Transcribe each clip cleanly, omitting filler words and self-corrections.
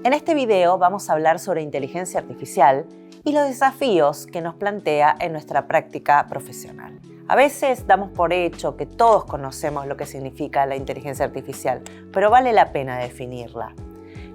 En este video vamos a hablar sobre inteligencia artificial y los desafíos que nos plantea en nuestra práctica profesional. A veces damos por hecho que todos conocemos lo que significa la inteligencia artificial, pero vale la pena definirla.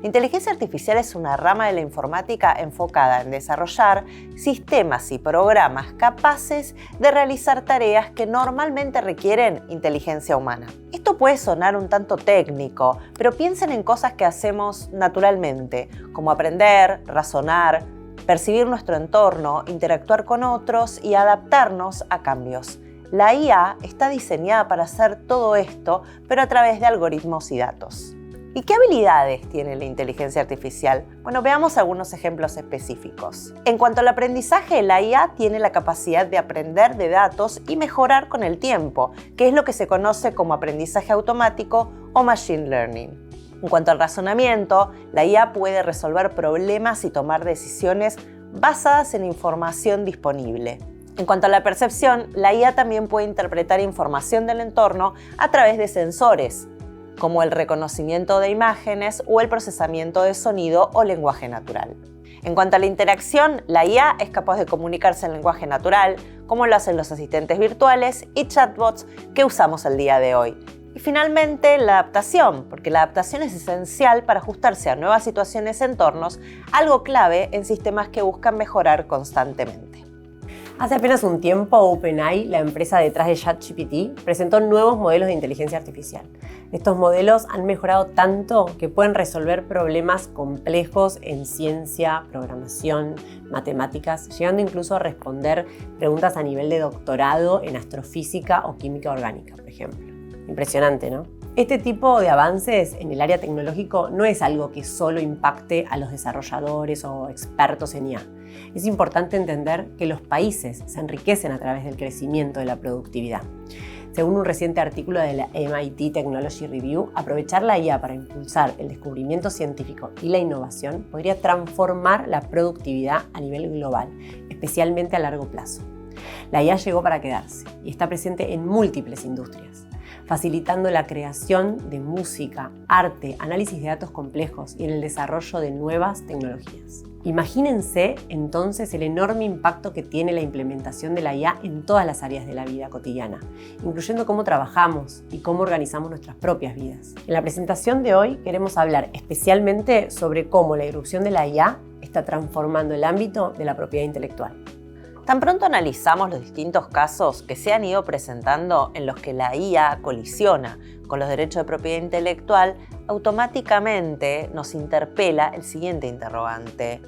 La inteligencia artificial es una rama de la informática enfocada en desarrollar sistemas y programas capaces de realizar tareas que normalmente requieren inteligencia humana. Esto puede sonar un tanto técnico, pero piensen en cosas que hacemos naturalmente, como aprender, razonar, percibir nuestro entorno, interactuar con otros y adaptarnos a cambios. La IA está diseñada para hacer todo esto, pero a través de algoritmos y datos. ¿Y qué habilidades tiene la inteligencia artificial? Bueno, veamos algunos ejemplos específicos. En cuanto al aprendizaje, la IA tiene la capacidad de aprender de datos y mejorar con el tiempo, que es lo que se conoce como aprendizaje automático o machine learning. En cuanto al razonamiento, la IA puede resolver problemas y tomar decisiones basadas en información disponible. En cuanto a la percepción, la IA también puede interpretar información del entorno a través de sensores, como el reconocimiento de imágenes o el procesamiento de sonido o lenguaje natural. En cuanto a la interacción, la IA es capaz de comunicarse en lenguaje natural, como lo hacen los asistentes virtuales y chatbots que usamos el día de hoy. Y finalmente, la adaptación, porque la adaptación es esencial para ajustarse a nuevas situaciones y entornos, algo clave en sistemas que buscan mejorar constantemente. Hace apenas un tiempo, OpenAI, la empresa detrás de ChatGPT, presentó nuevos modelos de inteligencia artificial. Estos modelos han mejorado tanto que pueden resolver problemas complejos en ciencia, programación, matemáticas, llegando incluso a responder preguntas a nivel de doctorado en astrofísica o química orgánica, por ejemplo. Impresionante, ¿no? Este tipo de avances en el área tecnológico no es algo que solo impacte a los desarrolladores o expertos en IA. Es importante entender que los países se enriquecen a través del crecimiento de la productividad. Según un reciente artículo de la MIT Technology Review, aprovechar la IA para impulsar el descubrimiento científico y la innovación podría transformar la productividad a nivel global, especialmente a largo plazo. La IA llegó para quedarse y está presente en múltiples industrias, facilitando la creación de música, arte, análisis de datos complejos y en el desarrollo de nuevas tecnologías. Imagínense entonces el enorme impacto que tiene la implementación de la IA en todas las áreas de la vida cotidiana, incluyendo cómo trabajamos y cómo organizamos nuestras propias vidas. En la presentación de hoy queremos hablar especialmente sobre cómo la irrupción de la IA está transformando el ámbito de la propiedad intelectual. Tan pronto analizamos los distintos casos que se han ido presentando en los que la IA colisiona con los derechos de propiedad intelectual, automáticamente nos interpela el siguiente interrogante.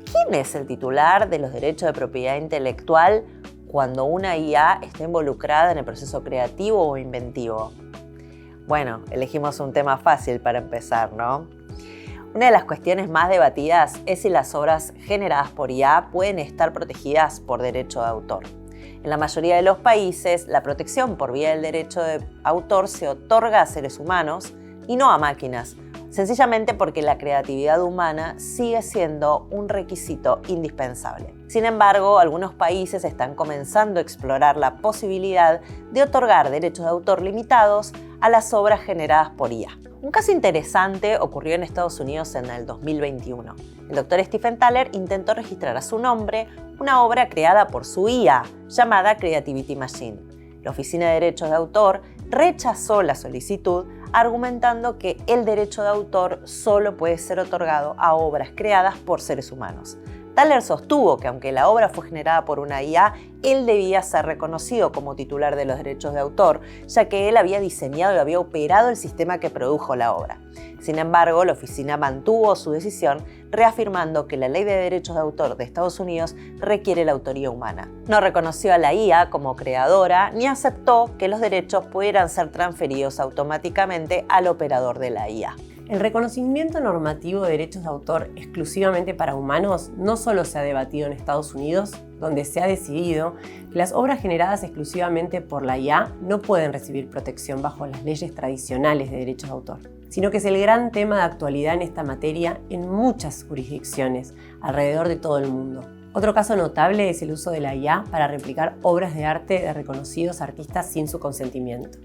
¿Quién es el titular de los derechos de propiedad intelectual cuando una IA está involucrada en el proceso creativo o inventivo? Bueno, elegimos un tema fácil para empezar, ¿no? Una de las cuestiones más debatidas es si las obras generadas por IA pueden estar protegidas por derecho de autor. En la mayoría de los países, la protección por vía del derecho de autor se otorga a seres humanos y no a máquinas, sencillamente porque la creatividad humana sigue siendo un requisito indispensable. Sin embargo, algunos países están comenzando a explorar la posibilidad de otorgar derechos de autor limitados a las obras generadas por IA. Un caso interesante ocurrió en Estados Unidos en el 2021. El Dr. Stephen Thaler intentó registrar a su nombre una obra creada por su IA, llamada Creativity Machine. La Oficina de Derechos de Autor rechazó la solicitud, argumentando que el derecho de autor solo puede ser otorgado a obras creadas por seres humanos. Thaler sostuvo que aunque la obra fue generada por una IA, él debía ser reconocido como titular de los derechos de autor, ya que él había diseñado y había operado el sistema que produjo la obra. Sin embargo, la oficina mantuvo su decisión, reafirmando que la Ley de Derechos de Autor de Estados Unidos requiere la autoría humana. No reconoció a la IA como creadora ni aceptó que los derechos pudieran ser transferidos automáticamente al operador de la IA. El reconocimiento normativo de derechos de autor exclusivamente para humanos no solo se ha debatido en Estados Unidos, donde se ha decidido que las obras generadas exclusivamente por la IA no pueden recibir protección bajo las leyes tradicionales de derechos de autor, sino que es el gran tema de actualidad en esta materia en muchas jurisdicciones alrededor de todo el mundo. Otro caso notable es el uso de la IA para replicar obras de arte de reconocidos artistas sin su consentimiento.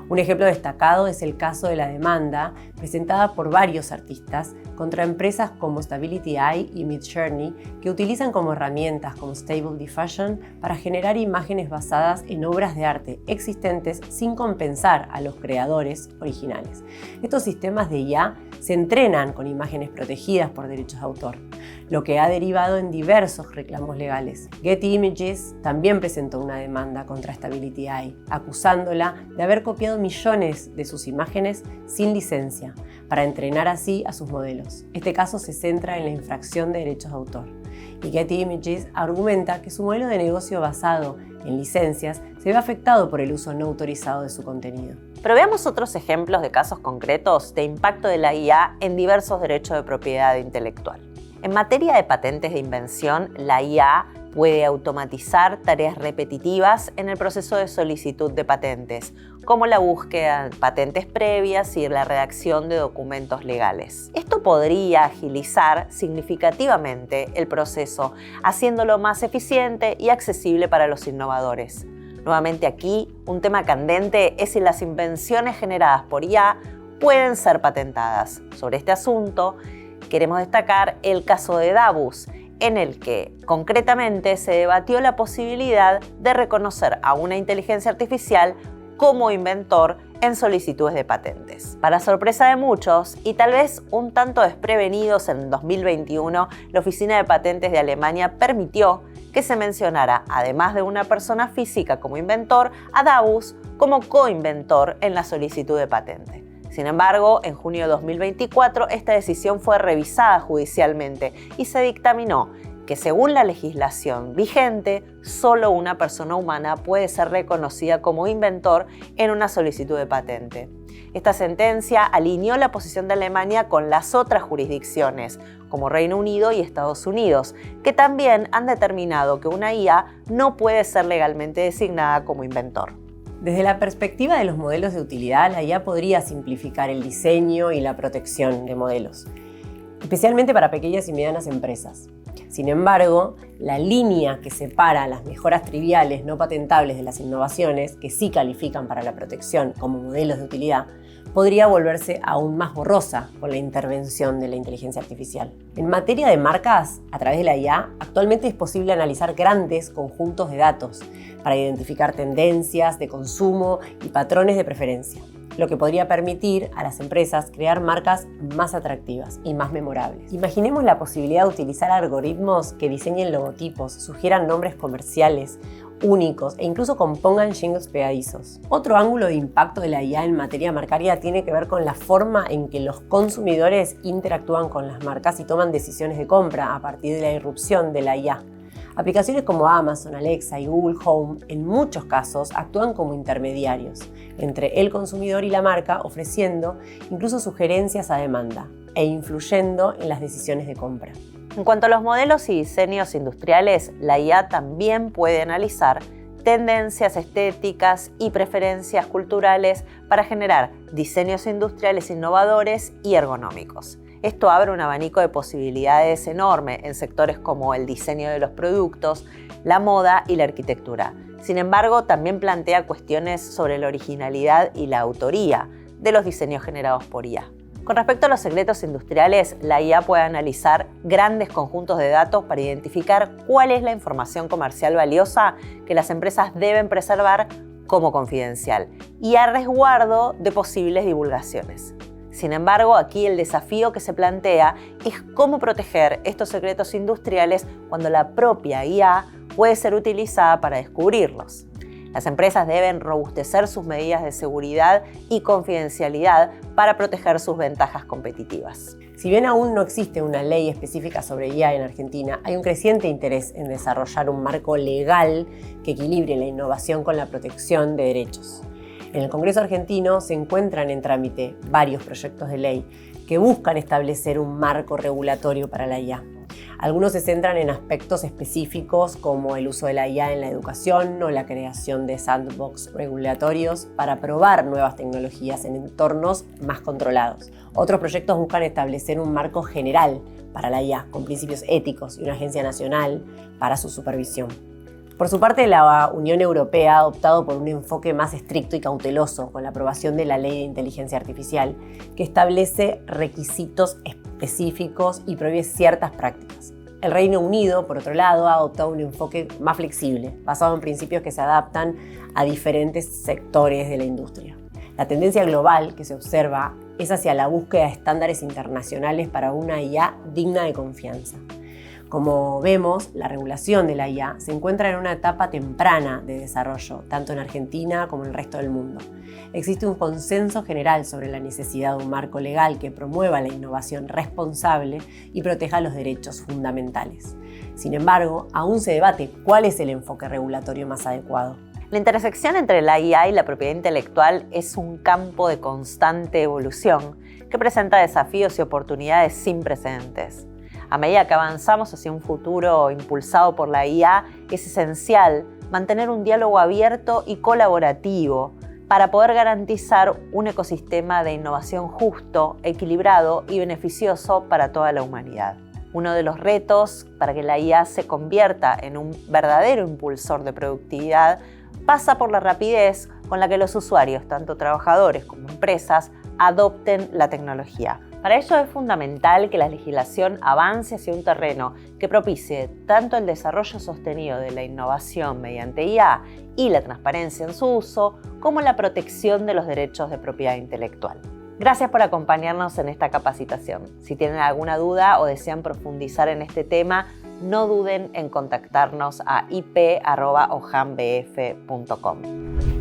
Un ejemplo destacado es el caso de la demanda presentada por varios artistas contra empresas como Stability Eye y Midjourney, que utilizan como herramientas como Stable Diffusion para generar imágenes basadas en obras de arte existentes sin compensar a los creadores originales. Estos sistemas de IA se entrenan con imágenes protegidas por derechos de autor, lo que ha derivado en diversos reclamos legales. Getty Images también presentó una demanda contra Stability Eye, acusándola de haber copiado millones de sus imágenes sin licencia, para entrenar así a sus modelos. Este caso se centra en la infracción de derechos de autor. Y Getty Images argumenta que su modelo de negocio basado en licencias se ve afectado por el uso no autorizado de su contenido. Pero veamos otros ejemplos de casos concretos de impacto de la IA en diversos derechos de propiedad intelectual. En materia de patentes de invención, la IA puede automatizar tareas repetitivas en el proceso de solicitud de patentes, como la búsqueda de patentes previas y la redacción de documentos legales. Esto podría agilizar significativamente el proceso, haciéndolo más eficiente y accesible para los innovadores. Nuevamente aquí, un tema candente es si las invenciones generadas por IA pueden ser patentadas. Sobre este asunto, queremos destacar el caso de Davus, en el que concretamente se debatió la posibilidad de reconocer a una inteligencia artificial como inventor en solicitudes de patentes. Para sorpresa de muchos, y tal vez un tanto desprevenidos, en 2021, la Oficina de Patentes de Alemania permitió que se mencionara, además de una persona física como inventor, a Davus como coinventor en la solicitud de patente. Sin embargo, en junio de 2024, esta decisión fue revisada judicialmente y se dictaminó que, según la legislación vigente, solo una persona humana puede ser reconocida como inventor en una solicitud de patente. Esta sentencia alineó la posición de Alemania con las otras jurisdicciones, como Reino Unido y Estados Unidos, que también han determinado que una IA no puede ser legalmente designada como inventor. Desde la perspectiva de los modelos de utilidad, la IA podría simplificar el diseño y la protección de modelos, especialmente para pequeñas y medianas empresas. Sin embargo, la línea que separa las mejoras triviales no patentables de las innovaciones, que sí califican para la protección como modelos de utilidad, podría volverse aún más borrosa con la intervención de la inteligencia artificial. En materia de marcas, a través de la IA, actualmente es posible analizar grandes conjuntos de datos para identificar tendencias de consumo y patrones de preferencia, lo que podría permitir a las empresas crear marcas más atractivas y más memorables. Imaginemos la posibilidad de utilizar algoritmos que diseñen logotipos, sugieran nombres comerciales únicos e incluso compongan jingles pegadizos. Otro ángulo de impacto de la IA en materia marcaria tiene que ver con la forma en que los consumidores interactúan con las marcas y toman decisiones de compra a partir de la irrupción de la IA. Aplicaciones como Amazon, Alexa y Google Home en muchos casos actúan como intermediarios entre el consumidor y la marca, ofreciendo incluso sugerencias a demanda e influyendo en las decisiones de compra. En cuanto a los modelos y diseños industriales, la IA también puede analizar tendencias estéticas y preferencias culturales para generar diseños industriales innovadores y ergonómicos. Esto abre un abanico de posibilidades enorme en sectores como el diseño de los productos, la moda y la arquitectura. Sin embargo, también plantea cuestiones sobre la originalidad y la autoría de los diseños generados por IA. Con respecto a los secretos industriales, la IA puede analizar grandes conjuntos de datos para identificar cuál es la información comercial valiosa que las empresas deben preservar como confidencial y a resguardo de posibles divulgaciones. Sin embargo, aquí el desafío que se plantea es cómo proteger estos secretos industriales cuando la propia IA puede ser utilizada para descubrirlos. Las empresas deben robustecer sus medidas de seguridad y confidencialidad para proteger sus ventajas competitivas. Si bien aún no existe una ley específica sobre IA en Argentina, hay un creciente interés en desarrollar un marco legal que equilibre la innovación con la protección de derechos. En el Congreso argentino se encuentran en trámite varios proyectos de ley que buscan establecer un marco regulatorio para la IA. Algunos se centran en aspectos específicos como el uso de la IA en la educación o la creación de sandbox regulatorios para probar nuevas tecnologías en entornos más controlados. Otros proyectos buscan establecer un marco general para la IA con principios éticos y una agencia nacional para su supervisión. Por su parte, la Unión Europea ha optado por un enfoque más estricto y cauteloso con la aprobación de la Ley de Inteligencia Artificial, que establece requisitos específicos y prohíbe ciertas prácticas. El Reino Unido, por otro lado, ha adoptado un enfoque más flexible, basado en principios que se adaptan a diferentes sectores de la industria. La tendencia global que se observa es hacia la búsqueda de estándares internacionales para una IA digna de confianza. Como vemos, la regulación de la IA se encuentra en una etapa temprana de desarrollo, tanto en Argentina como en el resto del mundo. Existe un consenso general sobre la necesidad de un marco legal que promueva la innovación responsable y proteja los derechos fundamentales. Sin embargo, aún se debate cuál es el enfoque regulatorio más adecuado. La intersección entre la IA y la propiedad intelectual es un campo de constante evolución que presenta desafíos y oportunidades sin precedentes. A medida que avanzamos hacia un futuro impulsado por la IA, es esencial mantener un diálogo abierto y colaborativo para poder garantizar un ecosistema de innovación justo, equilibrado y beneficioso para toda la humanidad. Uno de los retos para que la IA se convierta en un verdadero impulsor de productividad pasa por la rapidez con la que los usuarios, tanto trabajadores como empresas, adopten la tecnología. Para ello es fundamental que la legislación avance hacia un terreno que propicie tanto el desarrollo sostenido de la innovación mediante IA y la transparencia en su uso, como la protección de los derechos de propiedad intelectual. Gracias por acompañarnos en esta capacitación. Si tienen alguna duda o desean profundizar en este tema, no duden en contactarnos a ip@ojanbf.com.